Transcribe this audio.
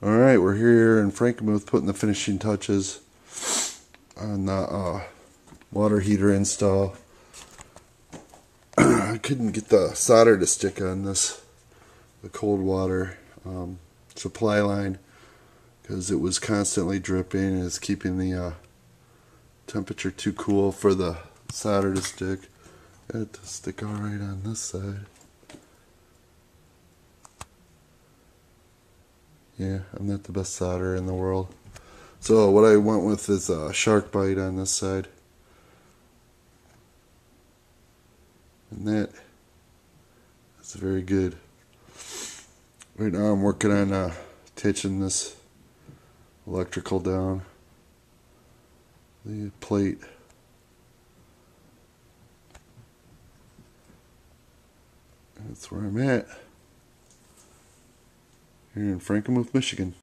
Alright, we're here in Frankenmuth putting the finishing touches on the water heater install. I couldn't get the solder to stick on this, the cold water supply line, because it was constantly dripping and it's keeping the temperature too cool for the solder to stick. Got it to stick alright on this side. Yeah, I'm not the best solderer in the world. So what I went with is a shark bite on this side. And that's very good. Right now I'm working on attaching this electrical down the plate. That's where I'm at. Here in Frankenmuth, Michigan.